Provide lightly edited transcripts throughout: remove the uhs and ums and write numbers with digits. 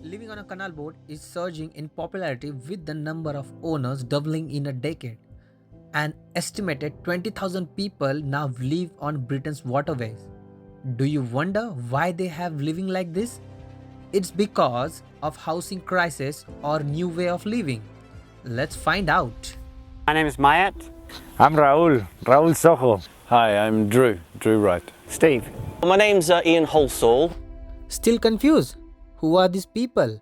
Living on a canal boat is surging in popularity with the number of owners doubling in a decade. An estimated 20,000 people now live on Britain's waterways. Do you wonder why they have living like this? It's because of housing crisis or new way of living. Let's find out. My name is Mayat. I'm Raul Soho. Hi, I'm Drew Wright. Steve. My name's Ian Holsall. Still confused? Who are these people?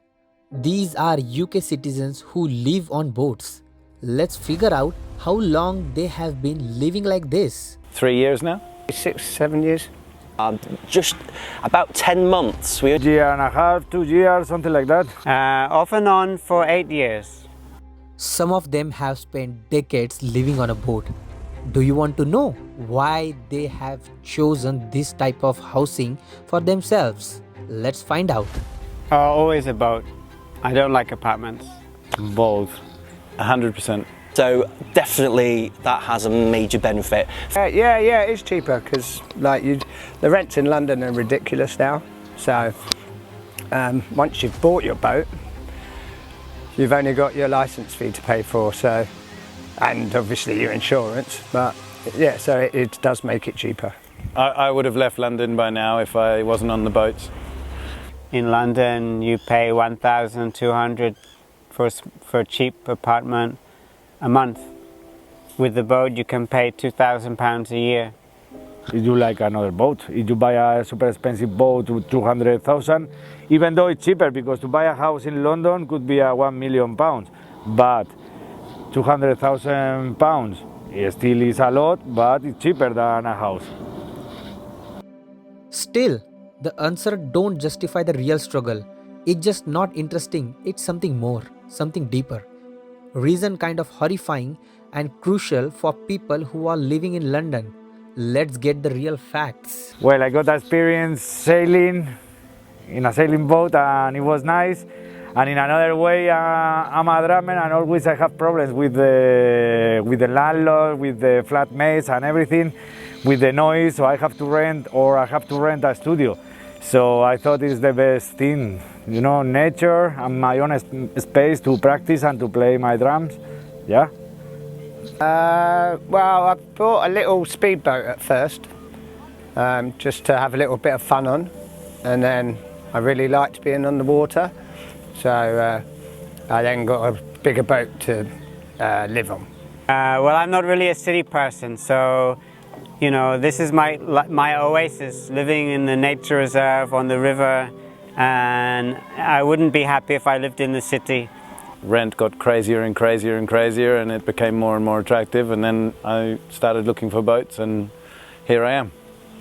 These are UK citizens who live on boats. Let's figure out how long they have been living like this. 3 years now? 6, 7 years. Just about 10 months. A year and a half, 2 years, something like that. Off and on for 8 years. Some of them have spent decades living on a boat. Do you want to know why they have chosen this type of housing for themselves? Let's find out. Always a boat. I don't like apartments. Both. 100%. So definitely that has a major benefit. Yeah, it's cheaper because the rents in London are ridiculous now. So once you've bought your boat, you've only got your licence fee to pay for. So, and obviously your insurance. But yeah, so it does make it cheaper. I would have left London by now if I wasn't on the boats. In London, you pay 1,200 for a cheap apartment a month. With the boat, you can pay £2,000 a year. If you like another boat, if you buy a super expensive boat with 200,000, even though it's cheaper, because to buy a house in London could be £1 million, but £200,000, it still is a lot, but it's cheaper than a house. Still, the answer don't justify the real struggle. It's just not interesting. It's something more, something deeper. Reason kind of horrifying and crucial for people who are living in London. Let's get the real facts. Well, I got experience sailing in a sailing boat and it was nice. And in another way, I'm a drummer and always I have problems with the landlord, with the flatmates and everything, with the noise. So I have to rent a studio. So I thought it's the best thing, nature and my own space to practice and to play my drums. Yeah. Well, I bought a little speedboat at first, just to have a little bit of fun on, and then I really liked being on the water, so I then got a bigger boat to live on. Well, I'm not really a city person, so this is my oasis, living in the nature reserve on the river, and I wouldn't be happy if I lived in the city. Rent got crazier and crazier and crazier and it became more and more attractive, and then I started looking for boats and here I am.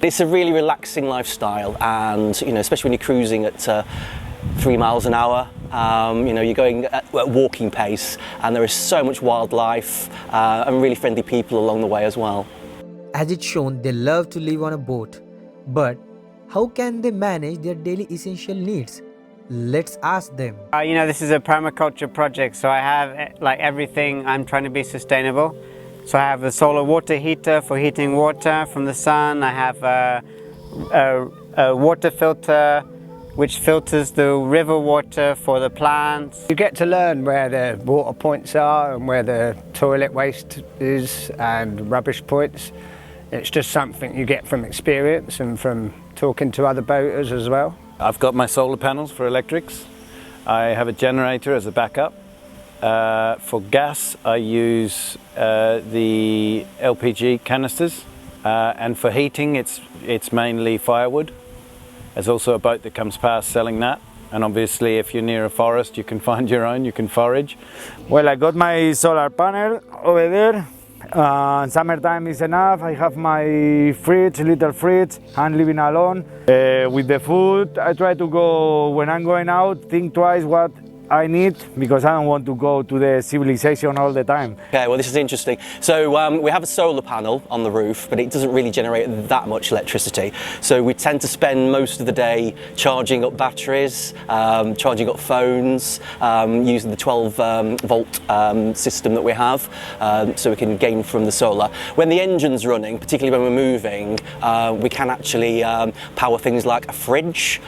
It's a really relaxing lifestyle, and especially when you're cruising at 3 miles an hour, you're going at walking pace, and there is so much wildlife and really friendly people along the way as well. As it's shown, they love to live on a boat. But how can they manage their daily essential needs? Let's ask them. This is a permaculture project, so I have everything. I'm trying to be sustainable. So I have a solar water heater for heating water from the sun. I have a water filter which filters the river water for the plants. You get to learn where the water points are and where the toilet waste is and rubbish points. It's just something you get from experience and from talking to other boaters as well. I've got my solar panels for electrics. I have a generator as a backup. For gas, I use the LPG canisters. And for heating, it's mainly firewood. There's also a boat that comes past selling that. And obviously, if you're near a forest, you can find your own, you can forage. Well, I got my solar panel over there. Summertime is enough. I have my little fridge. I'm living alone. With the food, I try to go, when I'm going out, think twice what I need because I don't want to go to the civilization all the time. Okay, well this is interesting. So we have a solar panel on the roof, but it doesn't really generate that much electricity. So we tend to spend most of the day charging up batteries, charging up phones, using the 12 volt system that we have, so we can gain from the solar. When the engine's running, particularly when we're moving, we can actually power things like a fridge,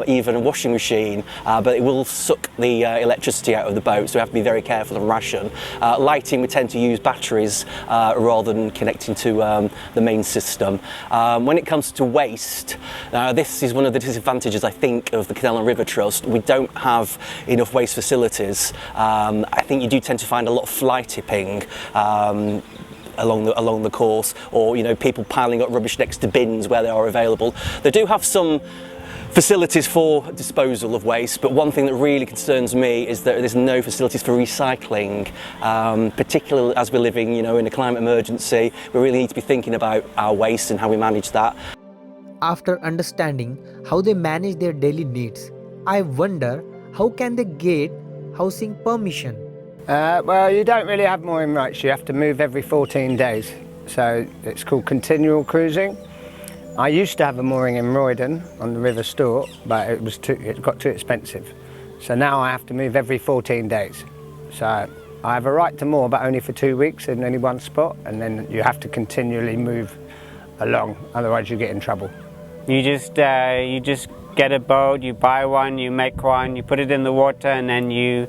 even a washing machine, but it will suck the electricity out of the boat, so we have to be very careful and ration. Lighting, we tend to use batteries rather than connecting to the main system. When it comes to waste, this is one of the disadvantages, I think, of the Canal and River Trust. We don't have enough waste facilities. I think you do tend to find a lot of fly tipping along the course, or people piling up rubbish next to bins where they are available. They do have some facilities for disposal of waste, but one thing that really concerns me is that there's no facilities for recycling, particularly as we're living in a climate emergency. We really need to be thinking about our waste and how we manage that. After understanding how they manage their daily needs, I wonder how can they get housing permission? Well, you don't really have mooring rights. You have to move every 14 days. So it's called continual cruising. I used to have a mooring in Roydon on the River Stour, but it got too expensive. So now I have to move every 14 days. So I have a right to moor, but only for 2 weeks in only one spot, and then you have to continually move along, otherwise you get in trouble. You just get a boat, you buy one, you make one, you put it in the water, and then you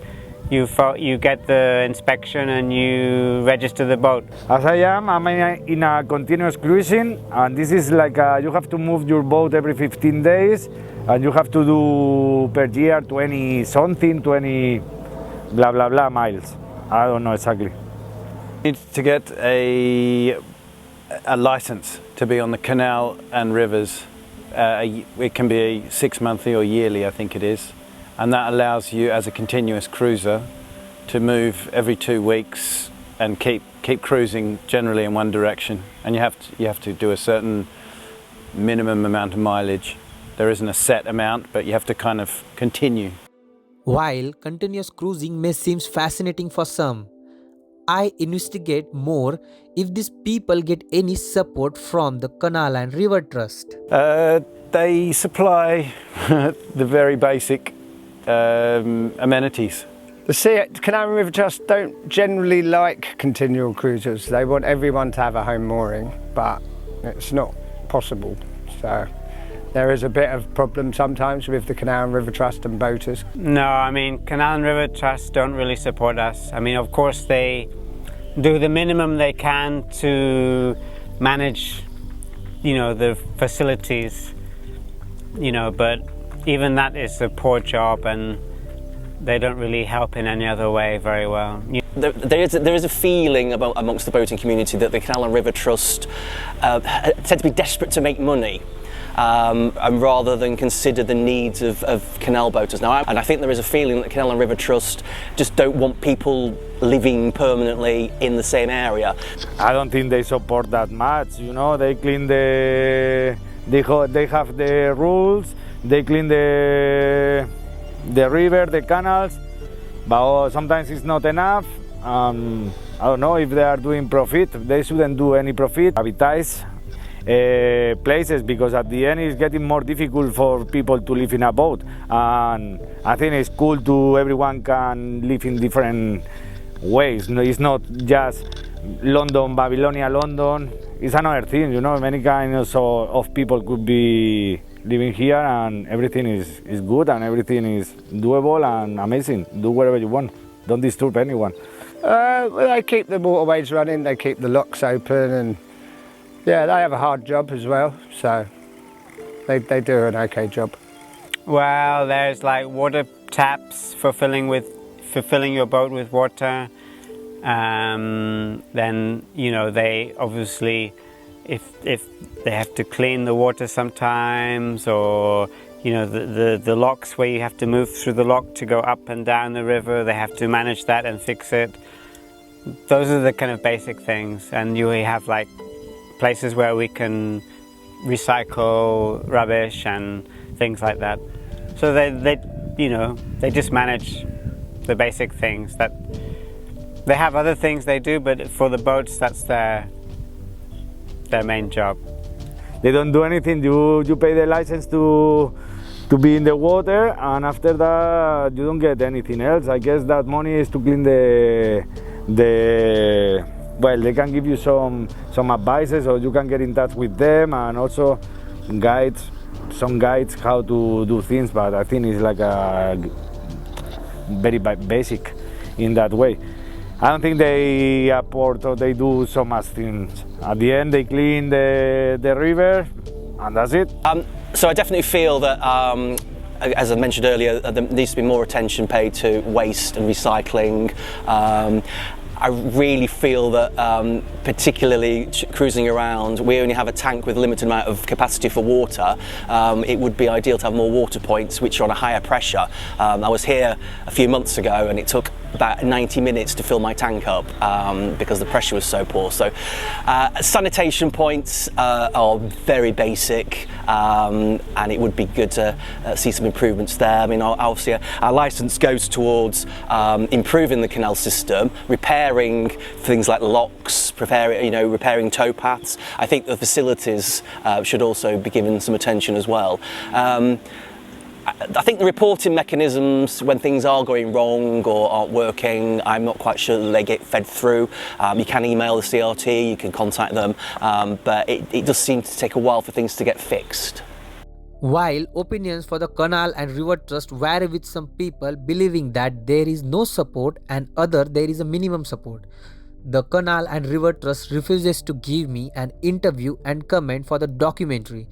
get the inspection and you register the boat. As I'm in a continuous cruising, and this is like you have to move your boat every 15 days, and you have to do per year 20 blah blah blah miles. I don't know exactly. You need to get a license to be on the canal and rivers. It can be 6 monthly or yearly, I think it is. And that allows you, as a continuous cruiser, to move every 2 weeks and keep cruising generally in one direction. And you have to do a certain minimum amount of mileage. There isn't a set amount, but you have to kind of continue. While continuous cruising may seem fascinating for some, I investigate more if these people get any support from the Canal and River Trust. They supply the very basic amenities. The Canal and River Trust don't generally like continual cruisers. They want everyone to have a home mooring, but it's not possible. So there is a bit of problem sometimes with the Canal and River Trust and boaters. No, I mean, Canal and River Trust don't really support us. I mean, of course, they do the minimum they can to manage, the facilities, but even that is a poor job, and they don't really help in any other way very well. There is a feeling amongst the boating community that the Canal and River Trust tend to be desperate to make money, and rather than consider the needs of canal boaters. Now, and I think there is a feeling that Canal and River Trust just don't want people living permanently in the same area. I don't think they support that much. They clean they have the rules. They clean the river, the canals, but sometimes it's not enough. I don't know if they are doing profit. They shouldn't do any profit. Advertise places, because at the end it's getting more difficult for people to live in a boat. And I think it's cool to everyone can live in different ways. It's not just London, Babylonia, London. It's another thing, many kinds of people could be living here, and everything is good and everything is doable and amazing. Do whatever you want. Don't disturb anyone. They keep the waterways running, they keep the locks open, and yeah, they have a hard job as well, so they do an okay job. Well, there's like water taps for filling your boat with water. Then they obviously, if they have to clean the water sometimes, or the locks where you have to move through the lock to go up and down the river, they have to manage that and fix it. Those are the kind of basic things. And you have like places where we can recycle rubbish and things like that. So they just manage the basic things. That they have other things they do, but for the boats, that's their main job. They don't do anything. You pay the license to be in the water, and after that you don't get anything else. I guess that money is to clean the well, they can give you some advices, or you can get in touch with them, and also some guides how to do things, but I think it's like a very basic in that way. I don't think they apport or they do so much things. At the end, they clean the river, and that's it. So I definitely feel that, as I mentioned earlier, there needs to be more attention paid to waste and recycling. I really feel that, particularly cruising around, we only have a tank with a limited amount of capacity for water. It would be ideal to have more water points which are on a higher pressure. I was here a few months ago and it took about 90 minutes to fill my tank up because the pressure was so poor. So sanitation points are very basic, and it would be good to see some improvements there. I mean, obviously our licence goes towards improving the canal system, repairing things like locks, repairing towpaths. I think the facilities should also be given some attention as well. I think the reporting mechanisms when things are going wrong or aren't working, I'm not quite sure that they get fed through. You can email the CRT, you can contact them, but it does seem to take a while for things to get fixed. While opinions for the Canal and River Trust vary, with some people believing that there is no support and other there is a minimum support. The Canal and River Trust refuses to give me an interview and comment for the documentary,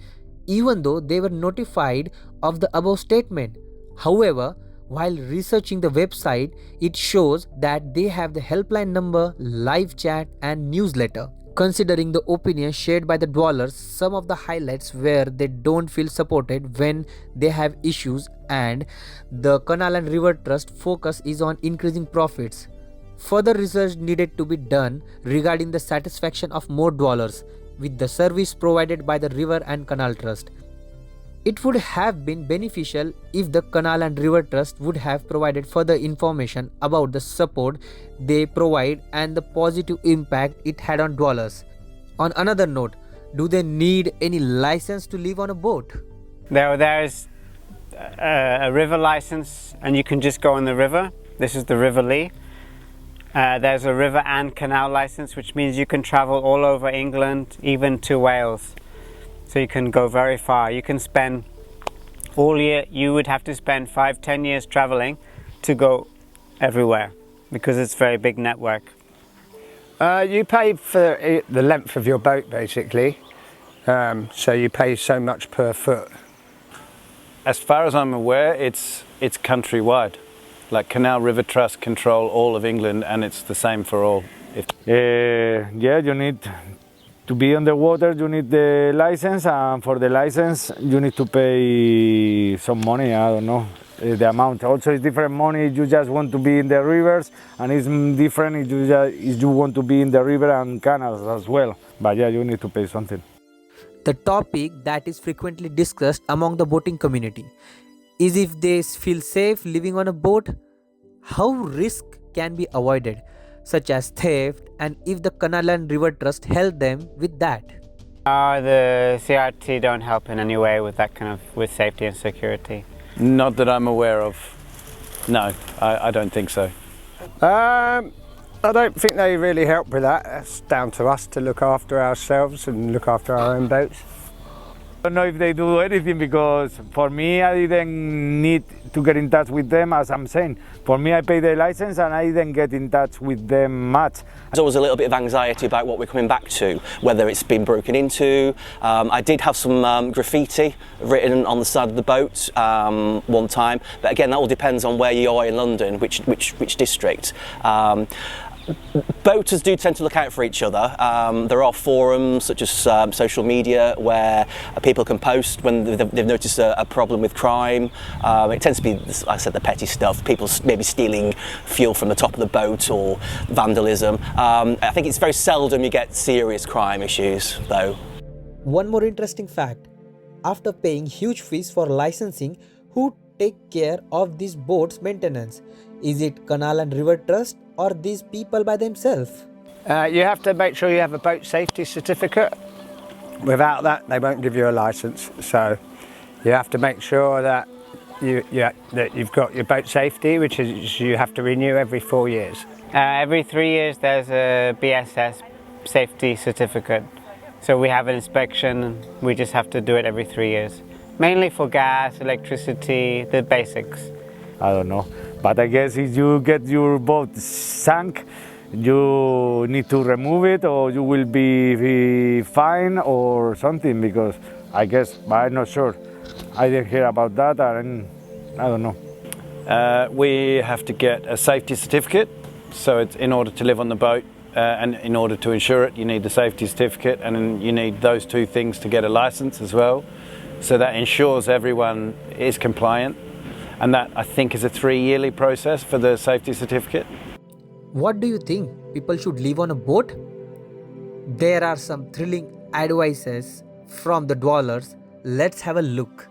even though they were notified of the above statement. However, while researching the website, it shows that they have the helpline number, live chat and newsletter. Considering the opinion shared by the dwellers, some of the highlights where they don't feel supported when they have issues, and the Canal and River Trust focus is on increasing profits. Further research needed to be done regarding the satisfaction of more dwellers with the service provided by the River and Canal Trust. It would have been beneficial if the Canal and River Trust would have provided further information about the support they provide and the positive impact it had on dwellers. On another note, do they need any license to live on a boat? There's a river license, and you can just go on the river. This is the River Lee. There's a river and canal license, which means you can travel all over England, even to Wales. So you can go very far. You can spend all year, you would have to spend 5-10 years traveling to go everywhere because it's a very big network. You pay for the length of your boat basically, so you pay so much per foot. As far as I'm aware, it's countrywide. Like Canal River Trust control all of England, and it's the same for all. Yeah, you need to be on the water, you need the license, and for the license you need to pay some money. I don't know the amount. Also, it's different money if you just want to be in the rivers, and it's different if you want to be in the river and canals as well. But yeah, you need to pay something. The topic that is frequently discussed among the boating community is if they feel safe living on a boat, how risk can be avoided, such as theft, and if the Canal and River Trust help them with that. The CRT don't help in any way with that kind of, with safety and security. Not that I'm aware of. No, I don't think so. I don't think they really help with that. It's down to us to look after ourselves and look after our own boats. I don't know if they do anything, because for me, I didn't need to get in touch with them, as I'm saying. For me, I paid the license and I didn't get in touch with them much. There's always a little bit of anxiety about what we're coming back to, whether it's been broken into. I did have some graffiti written on the side of the boat one time, but again, that all depends on where you are in London, which district. Boaters do tend to look out for each other. There are forums such as social media where people can post when they've noticed a problem with crime. It tends to be, like I said, the petty stuff, people maybe stealing fuel from the top of the boat or vandalism. I think it's very seldom you get serious crime issues though. One more interesting fact, after paying huge fees for licensing, who take care of these boats' maintenance? Is it Canal and River Trust or these people by themselves? You have to make sure you have a boat safety certificate. Without that, they won't give you a license. So you have to make sure that that you've got your boat safety, which is you have to renew every 4 years. Every 3 years there's a BSS safety certificate. So we have an inspection, we just have to do it every 3 years. Mainly for gas, electricity, the basics. I don't know. But I guess if you get your boat sunk, you need to remove it or you will be fine or something, because I guess, but I'm not sure. I didn't hear about that, and I don't know. We have to get a safety certificate. So it's in order to live on the boat and in order to insure it, you need the safety certificate, and then you need those two things to get a license as well. So that ensures everyone is compliant. And that, I think, is a 3-yearly process for the safety certificate. What do you think? People should live on a boat? There are some thrilling advices from the dwellers. Let's have a look.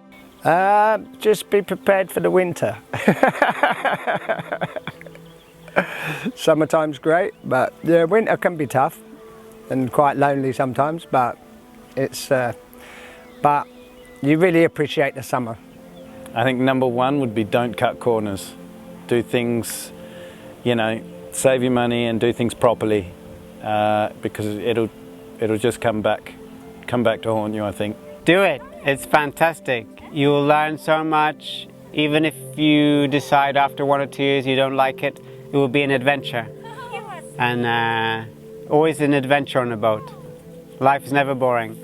Just be prepared for the winter. Summertime's great, but the winter can be tough and quite lonely sometimes, but but you really appreciate the summer. I think number one would be don't cut corners. Do things, save your money and do things properly, because it'll just come back to haunt you, I think. Do it, it's fantastic. You'll learn so much. Even if you decide after 1 or 2 years you don't like it, it will be an adventure. And always an adventure on a boat. Life is never boring.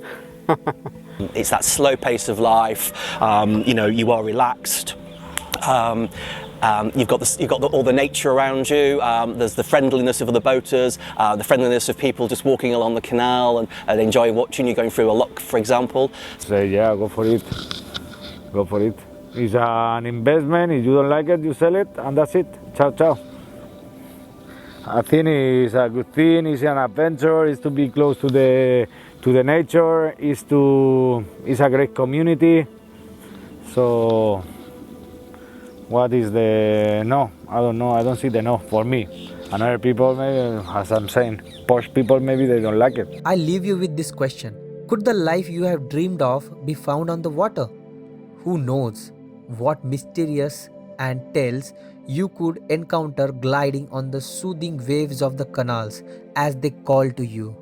It's that slow pace of life. You are relaxed. You've got all the nature around you. There's the friendliness of the boaters, the friendliness of people just walking along the canal and enjoying watching you going through a lock, for example. Say, yeah, go for it. Go for it. It's an investment. If you don't like it, you sell it, and that's it. Ciao, ciao. I think it's a good thing. It's an adventure. It's to be close to the nature. It's a great community. So, what is the no? I don't know. I don't see the no for me. And other people, maybe, as I'm saying, posh people, maybe they don't like it. I leave you with this question. Could the life you have dreamed of be found on the water? Who knows what mysterious and tales you could encounter gliding on the soothing waves of the canals as they call to you.